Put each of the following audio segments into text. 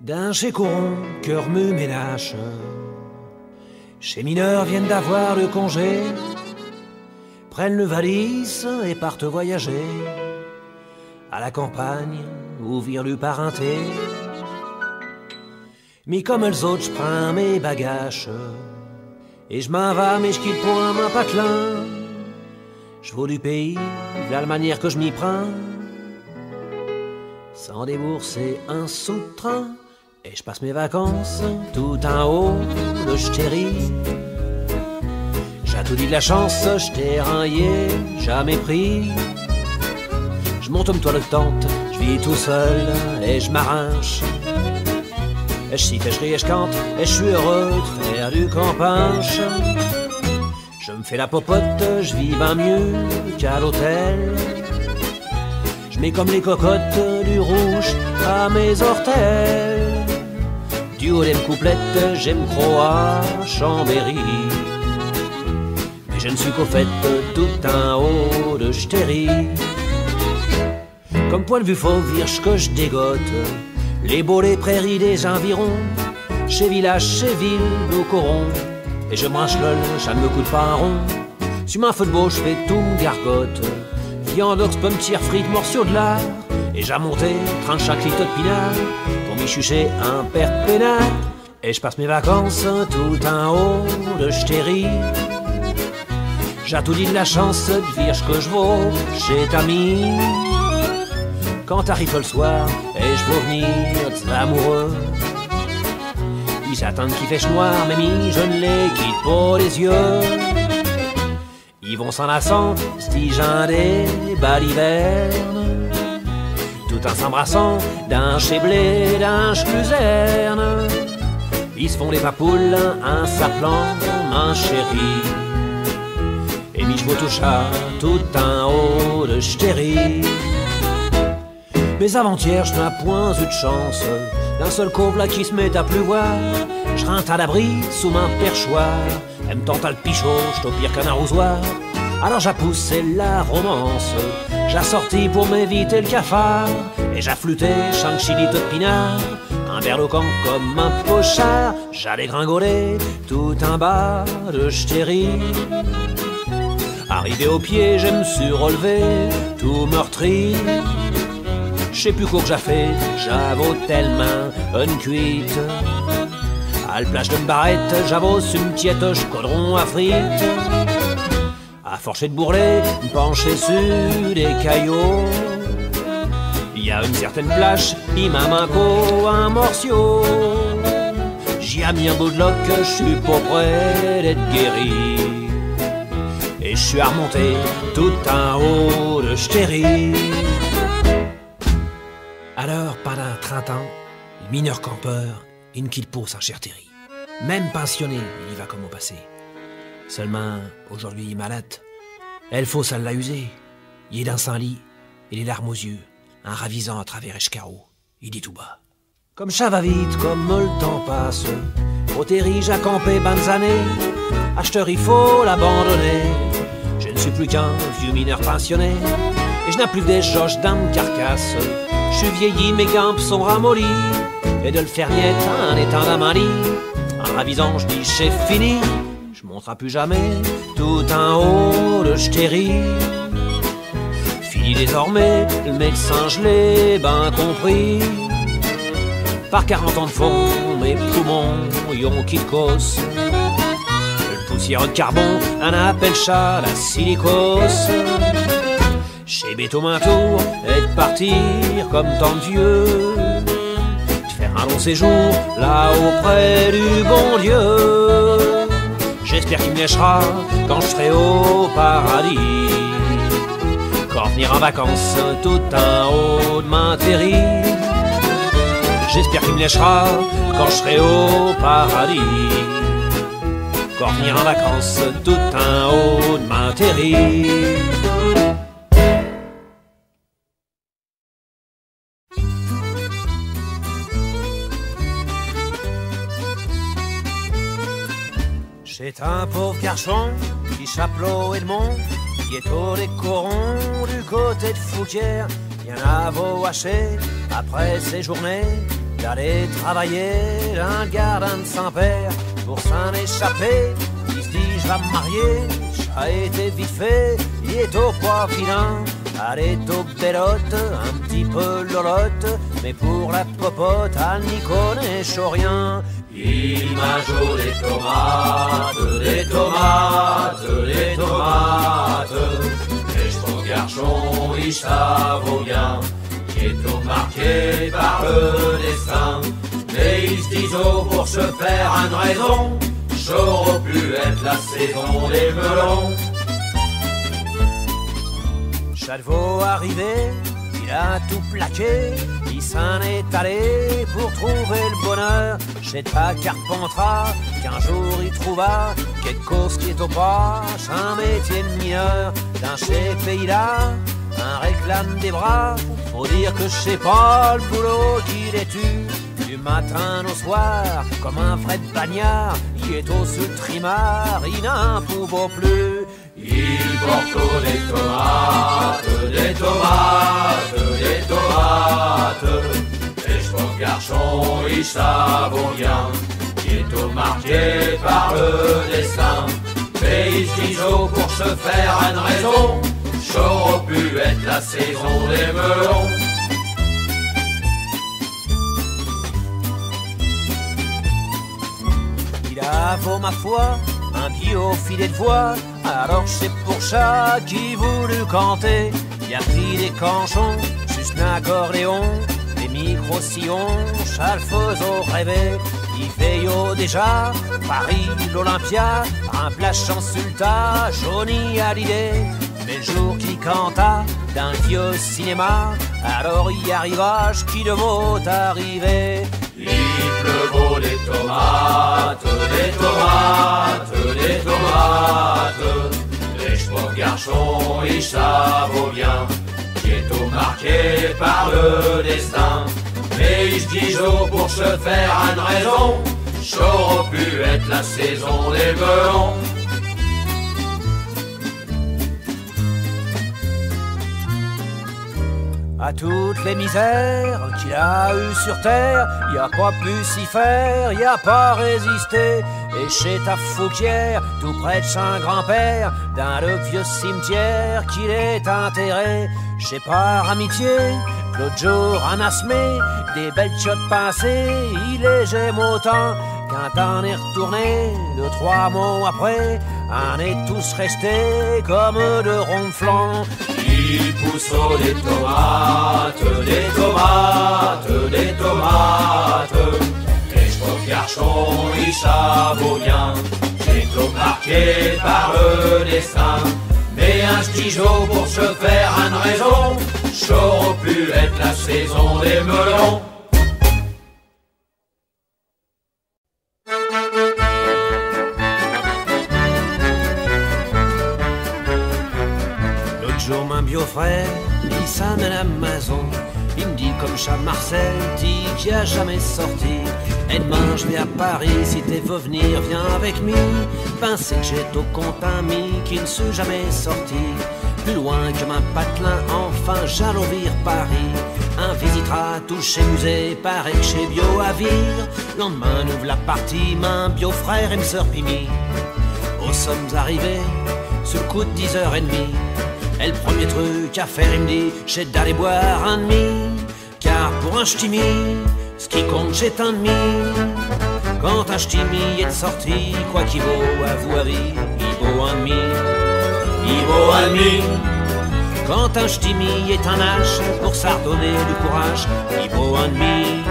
D'un chez Coron, que remue ménage. Chez mineurs viennent d'avoir le congé, prennent le valise et partent voyager à la campagne ou vire le parenté. Mais comme eux autres, j'prends mes bagages et j'm'en vais, mais j'quitte point mon patelin. J'vaux du pays, de la manière que j'm'y prends, sans débourser un sou de train. Et je passe mes vacances tout en haut de Ch'téry. J'ai tout dit de la chance, j't'ai rien jamais pris. Je monte comme toi le tente, je vis tout seul et je m'arrange. Et je siffle, je ris et je cante, et je suis heureux de faire du campage. Je me fais la popote, je vis bien mieux qu'à l'hôtel. Je mets comme les cocottes du rouge à mes orteils. Du haut des couplettes, j'aime trop à Chambéry. Mais je ne suis qu'au fait tout en haut de Ch'téry. Comme point de vue faux virge que je dégote les beaux, les prairies des environs, chez village, chez ville, au Coron. Et je mange lol, ça ne me coûte pas un rond. Sur ma feu de beau, je fais tout me gargote. Viande, ox, pommes, tire, frites, morceaux de lard. Et j'ai monté 35 litres de pinard pour m'y chucher un père peinard. Et je passe mes vacances tout en haut de Ch'téry. J'ai tout dit de la chance de virge que je vaux chez Tami. Quand arrive le soir et je veux venir des amoureux, ils attendent qu'il fait noir, mais je ne les quitte pas les yeux. Ils vont s'enlaçant, stigeant des balivernes, tout en s'embrassant d'un chez blé, d'un luzerne. Ils se font les papoules en s'appelant ma chérie. Et mi je vous touche tout en haut de Ch'téry. Mais avant-hier, je n'ai point eu de chance d'un seul couple là qui se met à pleuvoir. Je rentre à l'abri sous ma perchoir. Elle me tente à le pichot, j't'au pire qu'un arrosoir. Alors j'ai poussé la romance, j'ai sorti pour m'éviter le cafard. Et j'ai flûté chaque chilito de pinard, un berlocan comme un pochard. J'allais gringoler tout en bas de Ch'téry. Arrivé au pied, je me suis relevé, tout meurtri. Je sais plus quoi que j'ai fait, j'avoue tellement une cuite. À la plage de barrette, j'avoue une tiète, j'codron à frites. À forcher de bourrelet, me pencher sur des caillots. Il y a une certaine plage, il m'a manqué un morceau. J'y ai mis un bout de loc, je suis pas prêt d'être guéri. Et je suis à remonter tout en haut de Ch'téry. Alors, pendant 30 ans, le mineur campeur, il ne quitte pas sa chère Terry. Même pensionné, il y va comme au passé. Seulement, aujourd'hui, il est malade. Elle faut ça l'a usé. Il est dans son lit, et les larmes aux yeux, en ravisant à travers Escarreau. Il dit tout bas: comme ça va vite, comme le temps passe. Au Terry, j'ai campé bonnes années. Acheteur, il faut l'abandonner. Je ne suis plus qu'un vieux mineur pensionné, et je n'ai plus que des joches dans me carcasse. Je suis vieilli, mes gambes sont ramollies, et de le faire niette en étant dans ma lit. En ravisant, je dis c'est fini, je monterai plus jamais tout en haut de Ch'téry. Fini désormais, le médecin je l'ai ben compris. Par 40 ans de fond, mes poumons y'ont qui cause. Le poussière de carbone, un appelle chat la silicose. Chez Béto un tour et de partir comme tant de vieux, de faire un long séjour là auprès du bon Dieu. J'espère qu'il me lâchera quand je serai au paradis, quand venir en vacances tout en haut de ma Terry. J'espère qu'il me lâchera quand je serai au paradis, quand venir en vacances tout en haut de ma Terry. C'est un pauvre garçon qui chapelot Edmond, qui est au des corons du côté de Fouquier. Il y en a beau hacher après ses journées d'aller travailler, un gardien de Saint-Père, pour s'en échapper, il se dit je vais me marier, ça a été vite fait, il est au pas vilain, elle est au bellotte, un petit peu lolotte, mais pour la popote, elle n'y connaît rien. Il m'a joué des tomates, des tomates, des tomates, et je trouve garçon, il vaut bien, qui est tout marqué par le destin. Mais ils se disent oh, pour se faire une raison, j'aurais pu être la saison des melons. Chalvaux arrivé, il a tout plaqué, il s'en est allé pour trouver le bonheur chez ta Carpentras, qu'un jour il trouva quelque chose qui est au pas, un métier de mineur, dans ces pays-là, un réclame des bras, pour dire que je sais pas le boulot qu'il est tu, du matin au soir, comme un Fred Bagnard, il est au sud trimard, il n'en pouvait plus. Il porte des tomates, des tomates, des tomates, et je trouve garçon, il vaut bien, qui est tout marqué par le destin. Mais ils se disent oh, pour se faire une raison, j'aurais pu être la saison des melons. Il a vaut ma foi un bio filet de voix, alors c'est pour ça qu'il voulut canter. Il a pris des canchons, juste un accordéon, des micro-sillons, chalfeuseau rêvé. Il fait yo déjà, Paris, l'Olympia, un plachant sulta, Johnny Hallyday. Mais le jour qu'il canta d'un vieux cinéma, alors y arriva ce qui devait arriver. Il pleut des tomates, des tomates, des tomates, les chevaux garçons, ils vaut bien, qui est tout marqué par le destin. Mais ils se disent oh, pour se faire une raison, j'aurais pu être la saison des melons. À toutes les misères qu'il a eues sur terre, y a pas pu s'y faire, y a pas résisté. Et chez ta Fouquière, tout près de son grand-père, dans le vieux cimetière qu'il est enterré, chez par amitié, l'autre jour en asmé, des belles chiottes passées, il est j'aime autant. Quand on est retourné, 2-3 mots après, on est tous restés comme de ronflants. Il pousse des tomates, des tomates, des tomates, et je trouve garçon, il vaut bien, c'est tout marqué par le destin. Mais un stylo pour se faire une raison, j'aurais pu être la saison des melons. Un bio-frère, il s'amène à Amazon. Il me dit comme chat Marcel, dit qu'il a jamais sorti. Et demain je vais à Paris, si t'es veux venir, viens avec moi. Ben c'est que j'ai tout compte ami qui ne s'est jamais sorti. Plus loin que ma patelin, enfin j'allais vire Paris. Un visitera tout chez musée, pareil que chez Bio à Vire. Lendemain ouvre la partie, main bio-frère et me sœur Pimi. Nous sommes arrivés sur le coup de 10h30. Et le premier truc à faire, il me dit, j'ai d'aller boire un demi. Car pour un ch'timi, ce qui compte, c'est un demi. Quand un ch'timi est sorti, quoi qu'il vaut, à vous avis, il vaut un demi. Il vaut un demi. Quand un ch'timi est un hache, pour s'ardonner du courage, il vaut un demi.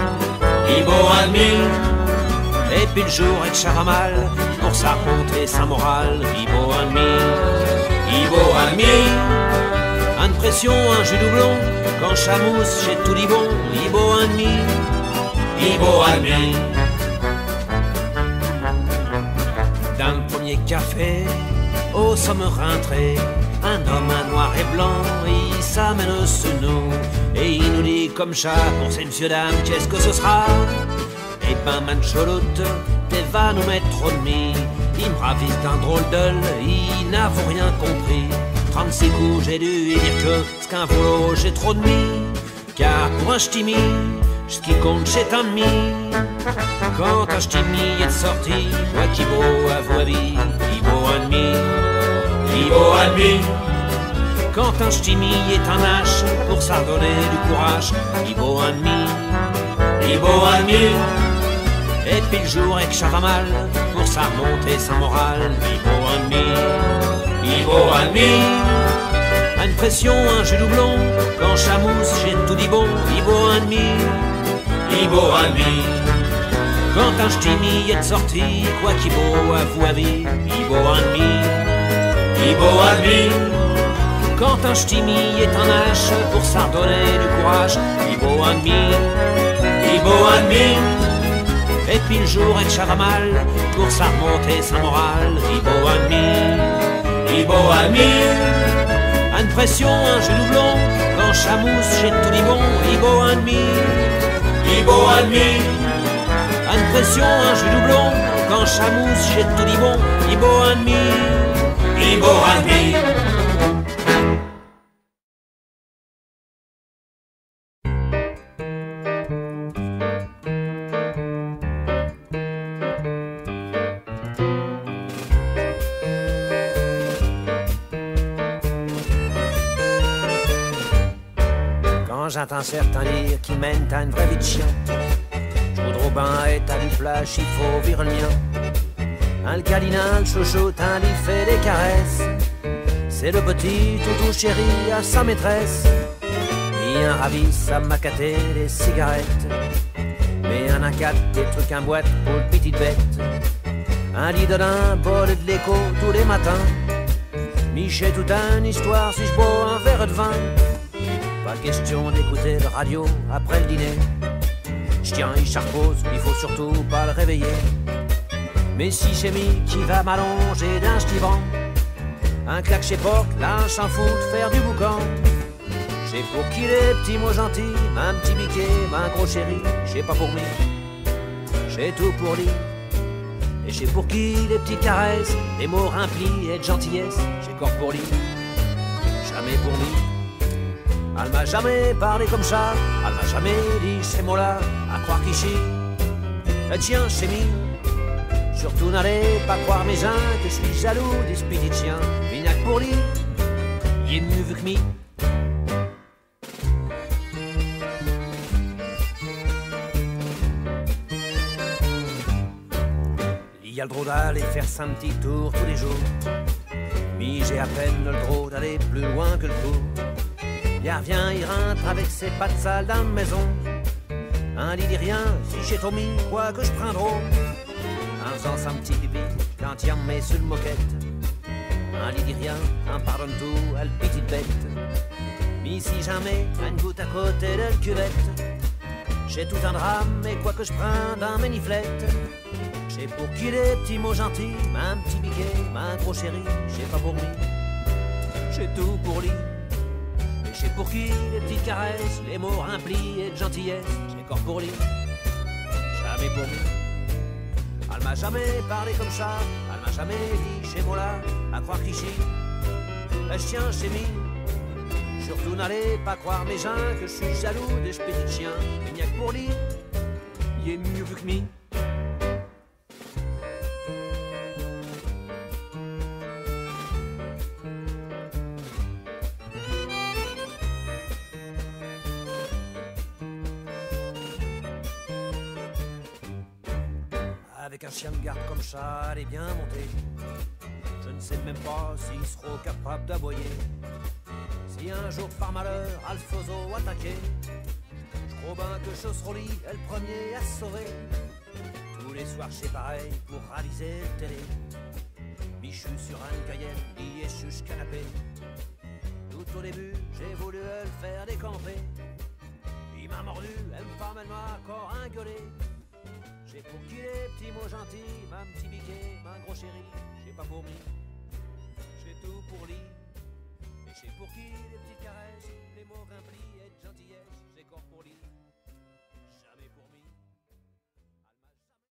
Il vaut un demi. Et puis le jour avec Charamal, pour sa honte et sa morale, il vaut un demi. Il vaut un demi. Un de pression, un jus doublon, quand chamousse, j'ai tout dit bon, il vaut un demi. Il vaut un demi. Dans le premier café, au sommet rentré, un homme, un noir et blanc, il s'amène sur nous. Et il nous dit comme chat, pour ces messieurs dames, qu'est-ce que ce sera? Eh ben, mancholoute, t'es va nous mettre trop de mie. Il me ravise d'un drôle d'œil, il n'a rien compris. 36 coups, j'ai dû lui dire que ce qu'un volo, j'ai trop de mie. Car pour un ch'timi, ce qui compte c'est un demi. Quand un ch'timi est sorti, moi qui beau avoue à vie, il vaut un demi, il vaut un demi. Quand un ch'timi est un hache, pour s'ardonner du courage, il vaut un demi, il vaut un demi. Et puis le jour et que ça va mal, pour ça remonter sans morale, il vaut un demi, il vaut un demi. Une pression, un jus doublon, quand chamousse, j'ai tout dit bon, il vaut un demi, il vaut un demi. Quand un ch'timi est sorti, quoi qu'il vaut, avoue à vie, il vaut un demi, il vaut un demi. Quand un ch'timi est en hache, pour s'ardonner du courage, il vaut un demi, il vaut un demi. Et puis le jour et que ça va mal, pour ça remonter sans morale, il vaut un demi, il vaut un demi. Une pression, un jeu doublon, quand chamousse, j'ai tout dit bon, il vaut un demi, il vaut un demi. Une pression, un jeu doublon, quand chamousse, j'ai tout dit bon, il vaut un demi, il vaut un demi. Quand j'entends certains dire qui mènent à une vraie vie de chien, je voudrais au bain et à du flash, il faut virer le mien. Un le câlin, le chouchoute, un lit fait des caresses. C'est le petit toutou chéri à sa maîtresse. Et un ravisse à macater des cigarettes. Mais un acate, des trucs en boîte pour le petite bête. Un lit de lin, bol et de l'écho tous les matins. Miché toute une histoire si je bois un verre de vin. Pas question d'écouter le radio après le dîner. J'tiens, il charpose, il faut surtout pas le réveiller. Mais si j'ai mis qui va m'allonger d'un ch'tiban, un claque chez porte, là un s'en fout de faire du boucan. J'ai pour qui les petits mots gentils, un petit biquet, un gros chéri, j'ai pas pour lui, j'ai tout pour lui. Et j'ai pour qui les petites caresses, les mots remplis et de gentillesse, j'ai corps pour lui, jamais pour lui. Elle m'a jamais parlé comme ça, elle m'a jamais dit ces mots-là, à croire qu'ici, tiens, c'est mis. Surtout n'allez pas croire mes uns que je suis jaloux des petits chiens. Vignac pour lui, il est mieux vu que mi. Il y a le droit d'aller faire un petit tour tous les jours. Mais j'ai à peine le droit d'aller plus loin que le tour. Il revient, il rentre avec ses pattes sales dans la maison. Un lit dit rien, si j'ai Tommy, quoi que je prends drôle. En faisant son petit pipi, quand il en met sur le moquette. Un lit dit rien, en pardonne tout, à la petite bête. Mais si jamais, une goutte à côté de la cuvette, j'ai tout un drame, et quoi que je prends dans mes niflettes. J'ai pour qui les petits mots gentils, un petit biquet, un gros chéri, j'ai pas pour lui, j'ai tout pour lui. J'ai pour qui les petites caresses, les mots remplis et de gentillesse, j'ai corps pour lui, jamais pour lui. Elle m'a jamais parlé comme ça, elle m'a jamais dit chez moi là, à croire qu'ici, je tiens chez mi. Surtout n'allez pas croire mes gens que je suis jaloux des petits chiens. Il n'y a que pour lui, il est mieux vu que mi. Avec un chien de garde comme ça, elle est bien montée. Je ne sais même pas s'il sera capable d'aboyer. Si un jour par malheur Alfonso attaquait, je crois bien que je serai lui, le premier à se sauver. Tous les soirs c'est pareil pour réaliser le télé. Michu sur un Cayenne, il est sur le canapé. Tout au début j'ai voulu le faire décamper. Il m'a mordu, elle me femme, elle m'a encore engueulé. J'ai pour qui les petits mots gentils, ma petit biquet, ma gros chéri, j'ai pas pour lui, j'ai tout pour lui. Et j'ai pour qui les petites caresses, les mots remplis et de gentillesse, j'ai corps pour lui.